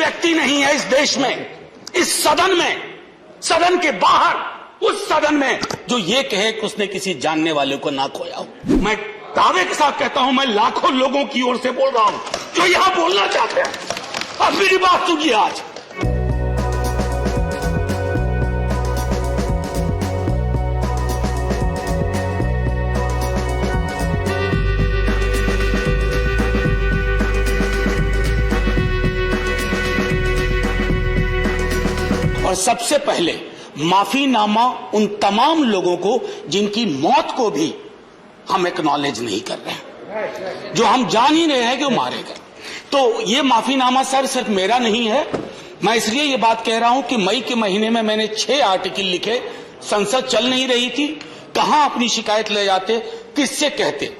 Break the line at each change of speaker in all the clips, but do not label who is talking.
व्यक्ति नहीं है इस देश में, इस सदन में, सदन के बाहर, उस सदन में जो ये कहे कि उसने किसी जानने वाले को ना खोया हो। मैं दावे के साथ कहता हूं, मैं लाखों लोगों की ओर से बोल रहा हूं जो यहां बोलना चाहते हैं। अब मेरी बात सुनिए आज। और सबसे पहले माफीनामा उन तमाम लोगों को जिनकी मौत को भी हम एक्नॉलेज नहीं कर रहे हैं, जो हम जान ही रहे हैं कि वो मारे गए। तो ये माफीनामा सर सिर्फ मेरा नहीं है। मैं इसलिए ये बात कह रहा हूं कि मई के महीने में मैंने 6 आर्टिकल लिखे। संसद चल नहीं रही थी, कहां अपनी शिकायत ले जाते, किससे कहते।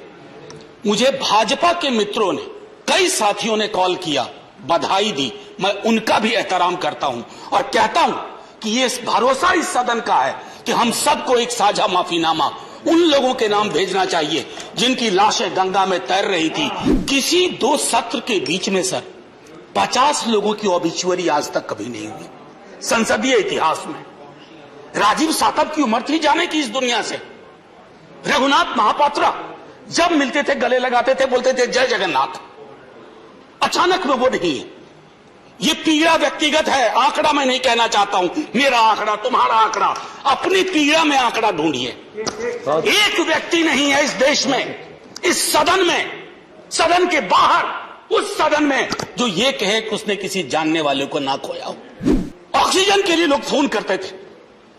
मुझे भाजपा के मित्रों ने, कई साथियों ने कॉल किया, बधाई दी। मैं उनका भी एहतराम करता हूं और कहता हूं कि ये भरोसा इस सदन का है कि हम सबको एक साझा माफीनामा उन लोगों के नाम भेजना चाहिए जिनकी लाशें गंगा में तैर रही थी। किसी 2 सत्र के बीच में सर 50 लोगों की ऑबिचुअरी आज तक कभी नहीं हुई संसदीय इतिहास में। राजीव सातव की उम्र थी जाने की इस दुनिया से। रघुनाथ महापात्रा जब मिलते थे गले लगाते थे, बोलते थे जय जगन्नाथ। अचानक में वो नहीं है। ये पीड़ा व्यक्तिगत है, आंकड़ा मैं नहीं कहना चाहता हूं, मेरा आंकड़ा, तुम्हारा आंकड़ा, अपनी पीड़ा में आंकड़ा ढूंढिए। एक व्यक्ति नहीं है इस देश में, इस सदन में, सदन के बाहर, उस सदन में जो ये कहे कि उसने किसी जानने वाले को ना खोया हो। ऑक्सीजन के लिए लोग फोन करते थे,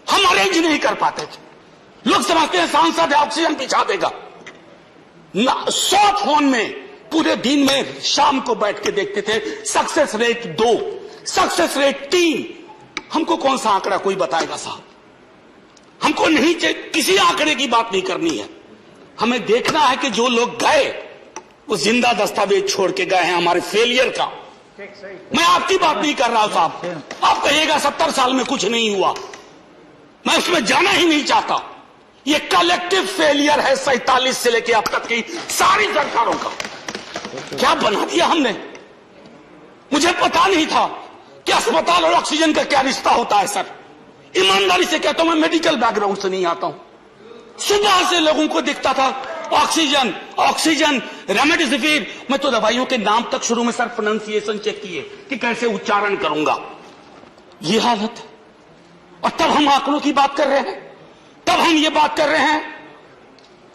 हम अरेंज नहीं कर पाते थे। लोग समझते हैं सांसद है, ऑक्सीजन पिछा देगा। 100 फोन में पूरे दिन में शाम को बैठ के देखते थे, सक्सेस रेट 2, सक्सेस रेट 3। हमको कौन सा आंकड़ा कोई बताएगा साहब? हमको नहीं, किसी आंकड़े की बात नहीं करनी है। हमें देखना है कि जो लोग गए वो जिंदा दस्तावेज छोड़ के गए हैं हमारे फेलियर का। मैं आपकी बात नहीं कर रहा साहब। आप कहिएगा 70 साल में कुछ नहीं हुआ, मैं उसमें जाना ही नहीं चाहता। ये कलेक्टिव फेलियर है 47 से लेकर अब तक की सारी सरकारों का। क्या बना दिया हमने? मुझे पता नहीं था कि अस्पताल और ऑक्सीजन का क्या रिश्ता होता है सर। ईमानदारी से कहता हूं, मैं मेडिकल बैकग्राउंड से नहीं आता हूं। सुबह से लोगों को दिखता था ऑक्सीजन, ऑक्सीजन, रेमडेसिविर। मैं तो दवाइयों के नाम तक शुरू में सर प्रोनाउंसिएशन चेक किए कि कैसे उच्चारण करूंगा। ये हालत है। और तब हम आंकड़ों की बात कर रहे हैं, तब हम ये बात कर रहे हैं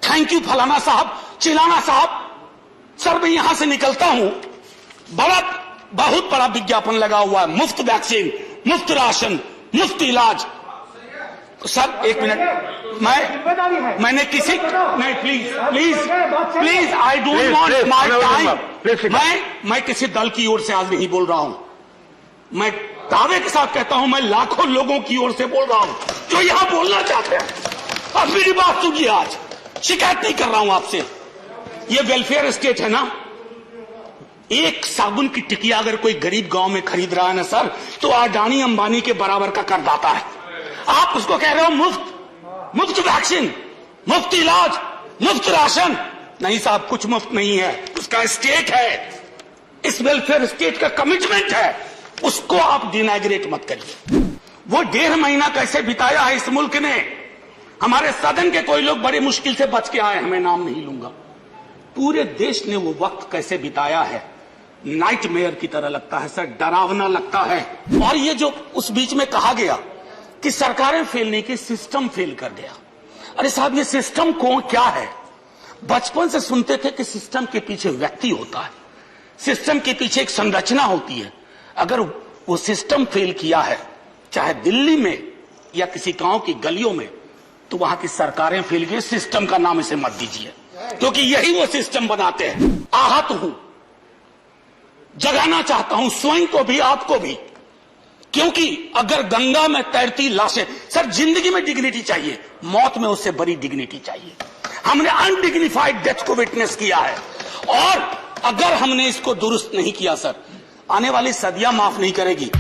थैंक यू फलाना साहब, चिलाना साहब। सर मैं यहां से निकलता हूं, बहुत बड़ा विज्ञापन लगा हुआ है, मुफ्त वैक्सीन, मुफ्त राशन, मुफ्त इलाज। सर एक मिनट, मैंने किसी नहीं, please I don't want my time. मैं किसी दल की ओर से आज नहीं बोल रहा हूं। मैं दावे के साथ कहता हूं, मैं लाखों लोगों की ओर से बोल रहा हूं जो यहां बोलना चाहते हैं। अब मेरी बात सुनिए आज। शिकायत नहीं कर रहा हूं आपसे। ये वेलफेयर स्टेट है ना। एक साबुन की टिकिया अगर कोई गरीब गांव में खरीद रहा है ना सर, तो अडानी अंबानी के बराबर का करदाता है। आप उसको कह रहे हो मुफ्त वैक्सीन, मुफ्त इलाज, मुफ्त राशन। नहीं साहब, कुछ मुफ्त नहीं है, उसका स्टेट है। इस वेलफेयर स्टेट का कमिटमेंट है, उसको आप डिनाइग्रेट मत करिए। वो 1.5 महीना कैसे बिताया है इस मुल्क ने। हमारे सदन के कोई लोग बड़ी मुश्किल से बच के आए, हमें नाम नहीं लूंगा। पूरे देश ने वो वक्त कैसे बिताया है, नाइटमेयर की तरह लगता है सर, डरावना लगता है। और ये जो उस बीच में कहा गया कि सरकारें फेल नहीं की, सिस्टम फेल कर गया। अरे साहब, ये सिस्टम कौन क्या है? बचपन से सुनते थे कि सिस्टम के पीछे व्यक्ति होता है, सिस्टम के पीछे एक संरचना होती है। अगर वो सिस्टम फेल किया है, चाहे दिल्ली में या किसी गांव की गलियों में, तो वहां की सरकारें फेल गई। सिस्टम का नाम इसे मत दीजिए, क्योंकि यही वो सिस्टम बनाते हैं। आहत हूं, जगाना चाहता हूं स्वयं को भी, आपको भी, क्योंकि अगर गंगा में तैरती लाशें, सर जिंदगी में डिग्निटी चाहिए, मौत में उससे बड़ी डिग्निटी चाहिए। हमने अनडिग्निफाइड डेथ को विटनेस किया है, और अगर हमने इसको दुरुस्त नहीं किया सर, आने वाली सदियां माफ नहीं करेगी।